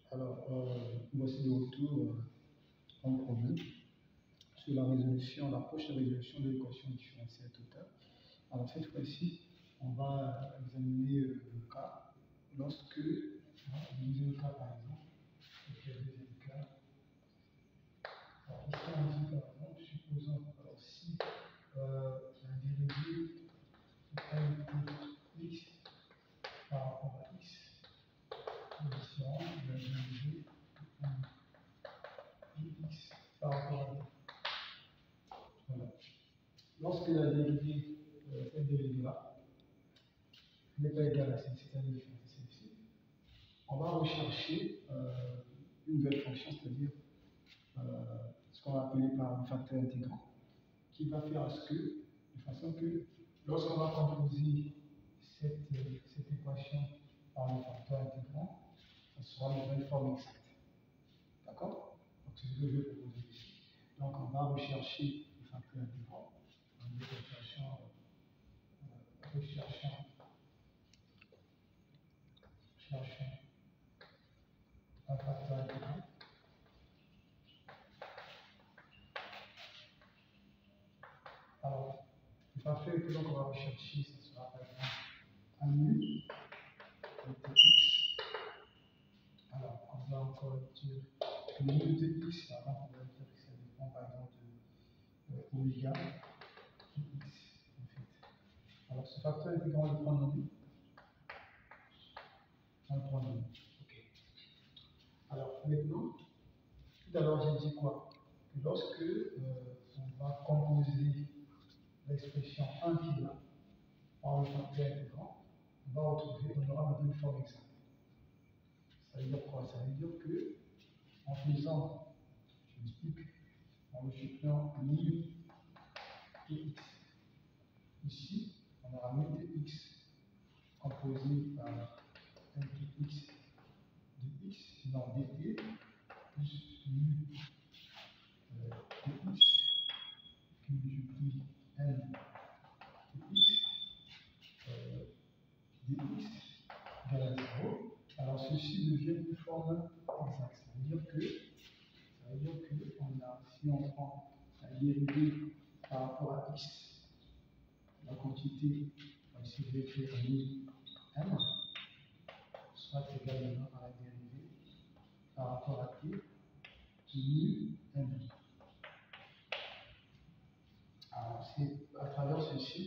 Alors, voici de retour en problème sur la résolution, l'approche de résolution de l'équation différentielle totale. Alors, cette fois-ci, on va examiner le cas lorsque, on va utiliser le cas par exemple, le deuxième cas. Alors, ici, on dit par exemple, supposons, alors si la dérivée est x par rapport à x, différent de la dérivée x par rapport à y. Voilà. Lorsque la dérivée, cette dérivée-là, n'est pas égale à celle-ci, c'est-à-dire celle-ci, on va rechercher une nouvelle fonction, c'est-à-dire ce qu'on va appeler par un facteur intégrant, qui va faire à ce que, de façon que, lorsqu'on va composer cette équation par le facteur intégrant, ça sera une nouvelle forme exacte. D'accord? Donc c'est ce que je vais proposer ici. Donc on va rechercher le facteur intégrant. Recherchons un facteur intégrant. Alors, le facteur que l'on va rechercher, ce sera par exemple un nu de x. Alors, on va encore dire que le nu de x, par exemple, on va dire que ça dépend par exemple de oméga de x. En fait. Alors, ce facteur intégrant, on le prend en nu. On le prend en nu. OK. Alors, maintenant, tout à l'heure, j'ai dit quoi? Que lorsque on va composer l'expression 1 qui est là, par le facteur intégrant, on va retrouver, on aura une forme exacte. Ça veut dire quoi? Ça veut dire que, en faisant, je m'explique, en multipliant mu de x, ici, on aura mu de x composé par m de x de x, sinon dt, plus mu de x qui multiplie n de x dx égale à 0. Alors ceci devient une forme exacte. Ça veut dire que si on prend la dérivée par rapport à x, la quantité, ici je vais écrire mu m, sera égale à la dérivée par rapport à t de mu m. Alors c'est à travers ceci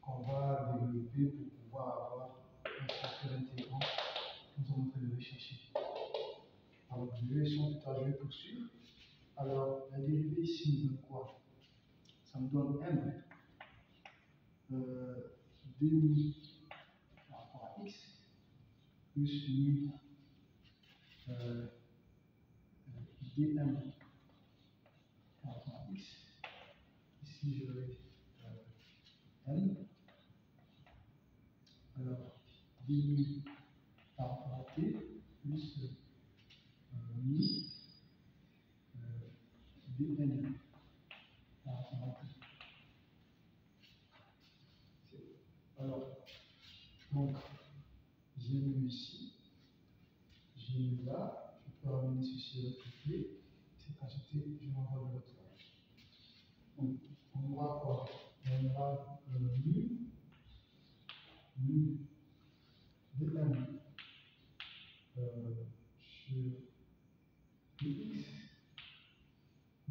qu'on va développer pour pouvoir avoir un facteur intégrant que nous sommes en train de rechercher. Alors je vais poursuivre. Alors la dérivée ici me donne quoi? Ça me donne m dmu par rapport à x plus mu dm par rapport à x. Ici j'aurai m. Alors dmu par rapport à t plus mu dn par rapport à t. Alors, donc, j'ai mu ici, j'ai mu là, je peux ramener ceci de l'autre côté, cette quantité, je m'envoie de l'autre côté. Donc, on aura quoi? On aura mu dm sur dx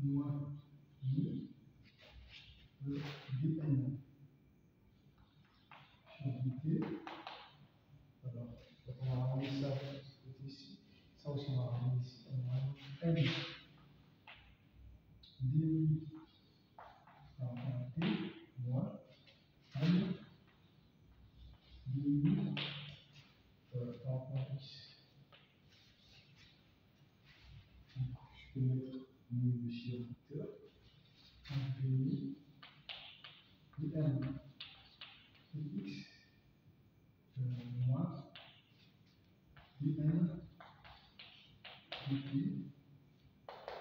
moins mu dn sur dt. Alors, on va ramener ça ici, ça aussi on va ramener ici. On va ramener m dmu par rapport à t moins m dmu par rapport à x. Donc, je peux mettre mu ici au facteur. Donc, dmu dm de x moins dn dt.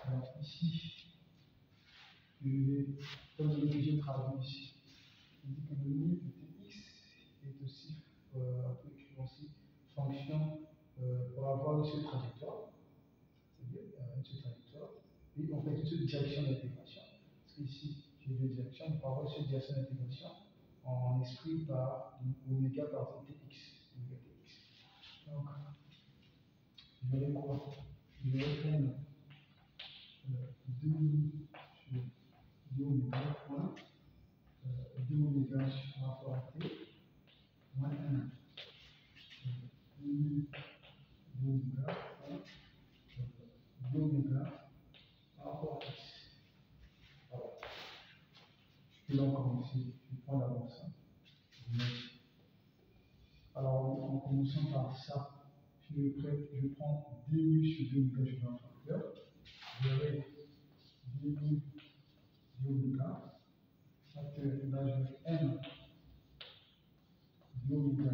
Alors ici, comme j'ai traduit ici, je dis que le mu de tx est aussi, on peut écrire aussi fonction pour avoir aussi le trajectoire. cette trajectoire, et on fait toute direction d'intégration. Parce qu'ici, j'ai deux directions, on peut avoir cette direction d'intégration en esprit par oméga par tx. Donc, je vais quoi? Je vais prendre 2 sur d'oméga point 2 oméga sur rapport à t moins 1 d'oméga point 2 oméga par rapport à x. Voilà. Je peux donc commencer. Je prends d'abord ça. Alors, en commençant par ça, je prends 2 mu sur 2 oméga sur un facteur. J'aurai 2 mu d'oméga. Ça fait, là, je vais m d'oméga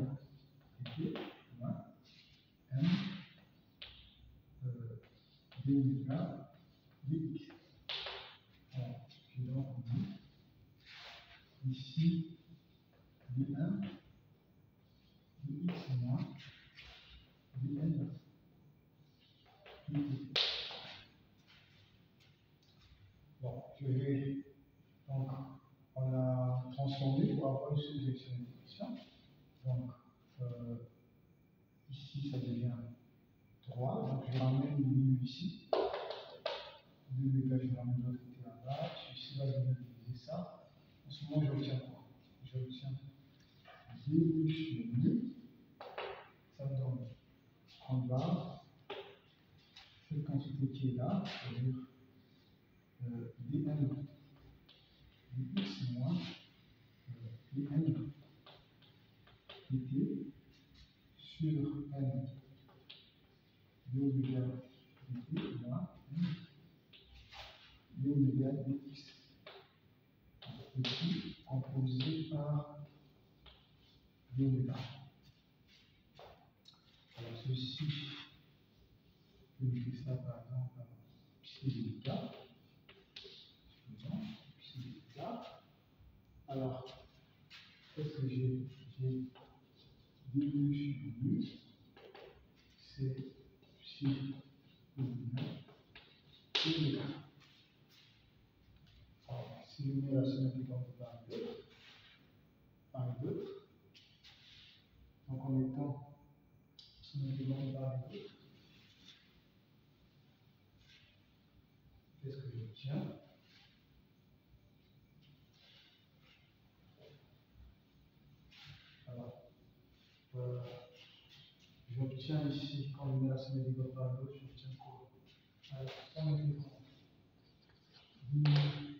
dt moins m d'oméga dx. Alors, je donc dit ici d1 dx moins dn dt. Bon, je vais donc, on a transformé pour avoir une seule direction d'intégration. Donc, ici, ça devient 3. Donc, je ramène le mu ici. 2 oméga, je ramène de l'autre côté là-bas. Ici, là, je vais diviser ça. En ce moment, j'obtiens quoi? J'obtiens 2 mu sur mu. Ça me donne en bas cette quantité qui est là, c'est-à-dire dn dx moins dn dt sur n d'oméga dt moins n d'oméga dx. Ici, composé par d'oméga. Alors, ceci, je vais écrire ça par exemple par psi d'oméga. Psi d'oméga. Alors, qu'est-ce que j'ai? J'ai 2 mu sur mu, c'est psi d'oméga. Alors, si je mets la symétrie par 2, donc en mettant symétrie par 2, qu'est-ce que j'obtiens? Alors, j'obtiens ici, quand je mets la symétrie par 2, j'obtiens quoi? Alors, symétrie mu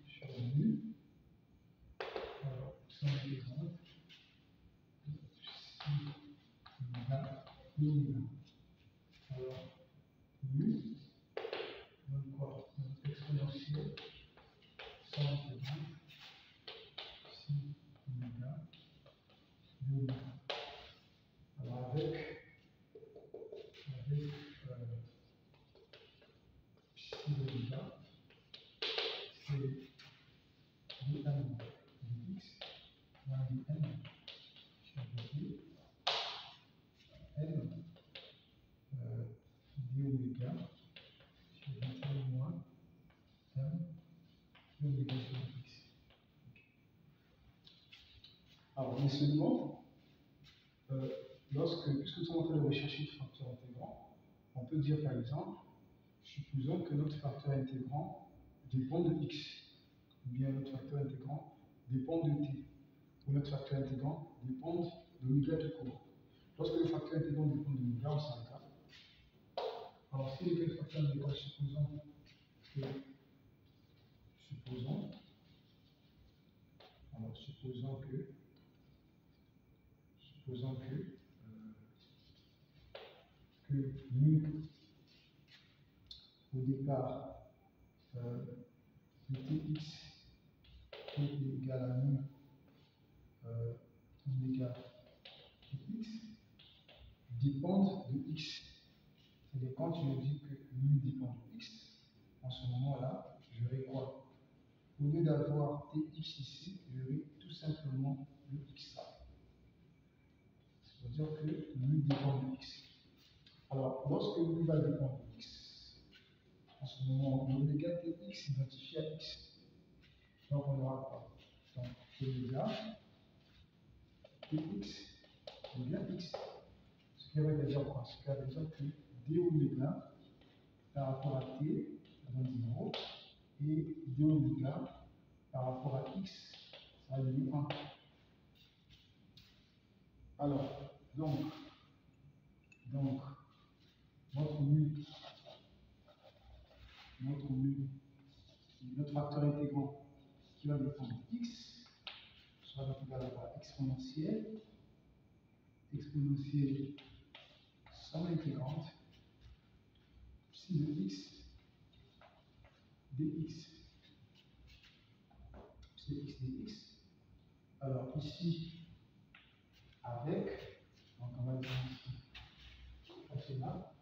sur mu. Alors, symétrie oméga. Alors, mu, donc quoi? Donc, exponentielle, symétrie psi oméga, oméga. Alors, avec psi oméga, c'est dn dx moins dn sur dt n d'oméga sur dt moins m d'oméga sur dx. Alors, mais seulement, puisque nous sommes en train de rechercher le facteur intégrant, on peut dire par exemple, supposons que notre facteur intégrant dépend de x, ou bien notre facteur intégrant dépend de t, ou notre facteur intégrant dépend de l'oméga tout court. Lorsque le facteur intégrant dépend de l'oméga, on s'en cas. Alors, si le facteur intégrant, supposons que mu au départ de tx est égal à mu oméga dx dépendent de x. C'est-à-dire quand je dis que mu dépend de x, en ce moment-là, j'aurai quoi? Au lieu d'avoir tx ici, j'aurai tout simplement le x. C'est-à-dire que mu dépend de x. Alors, lorsque mu va dépendre de x, En ce moment, l'oméga Tx identifié à x. Donc on aura quoi? Donc oméga Tx égale x. Ce qui veut dire quoi? Ce qui veut dire que d oméga par rapport à t donne 0 et d oméga par rapport à x, ça va donner 1. Alors, donc notre mu, notre facteur intégrant qui va dépendre de x, sera donc égal à exponentielle somme intégrante psi de x dx. Psi de x dx. Alors ici, avec, donc on va dire ici, c'est là.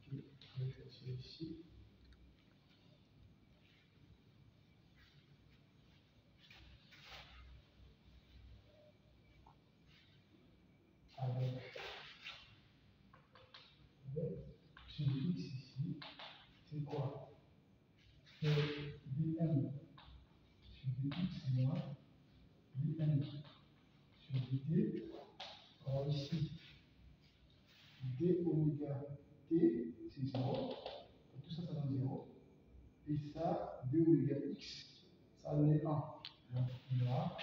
Ok, je vais faire ici. Avec psi de x ici, c'est quoi? C'est dm sur dx moins dm sur dt. Alors ici, d oméga t, c'est 0. Tout ça, ça donne 0. Et ça, d oméga x, ça donne 1. Donc, on aura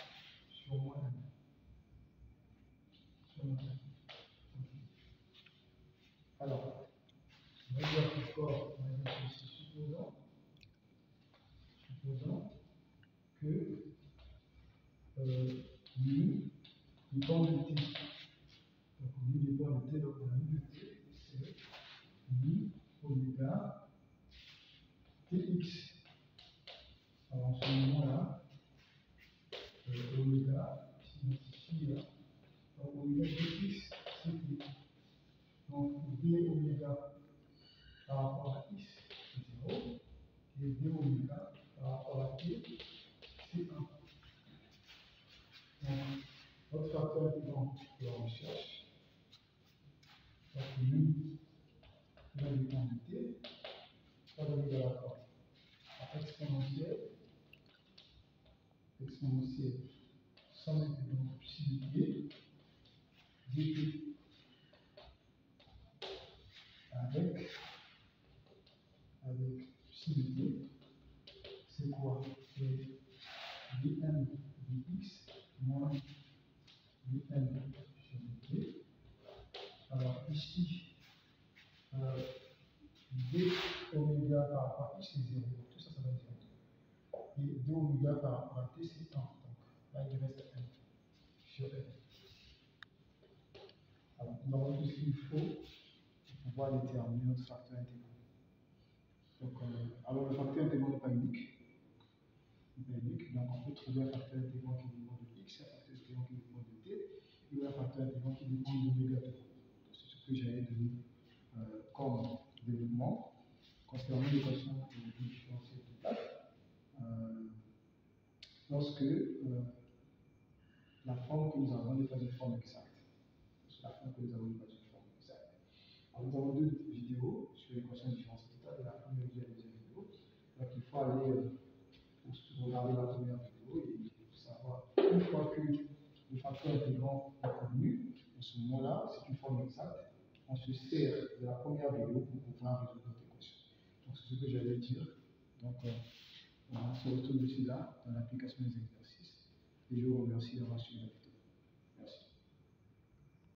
sur moins 1. Sur moins 1. Alors, on va dire encore, on va dire ici, supposons que mu dépend de t. Donc, mu dépend de t, donc on a mu de t, c'est mu oméga tx. Alors, en ce moment-là, oméga s'identifie là. Donc, oméga tx, c'est t. Donc, d oméga par rapport à x, c'est 0. Et d oméga par rapport à t, c'est 1. Donc, notre facteur intégrant que l'on recherche, donc mu va dépendre de t, ça va donner à la fois exponentielle somme intégrante psi de t dt avec psi de t, c'est quoi? C'est dm dx moins dm sur dt. Alors ici, d oméga par rapport à x, c'est 0. Tout ça, ça va être 0. Et d oméga par rapport à t, c'est 1. Donc là, il reste 1 sur n. Alors, nous avons tout ce qu'il faut pour pouvoir déterminer notre facteur intégrant. Donc, alors le facteur intégrant n'est pas unique. Donc, on peut trouver un facteur intégrant qui dépend de x, un facteur intégrant qui dépend de t, et un facteur intégrant qui dépend de l'oméga 2. C'est ce que j'avais donné comme développement concernant l'équation de différentiel totale. Lorsque la forme que nous avons n'est pas une forme exacte. Alors, nous avons deux vidéos sur l'équation de différentiel totale, la première et la deuxième vidéo. Donc, il faut aller regarder la première vidéo et savoir, une fois que le facteur intégrant est connu, à ce moment-là, c'est une forme exacte, on se sert de la première vidéo pour pouvoir résoudre notre équation. Donc, c'est ce que j'allais dire. Donc, on se retrouve ici là, dans l'application des exercices. Et je vous remercie d'avoir suivi la vidéo.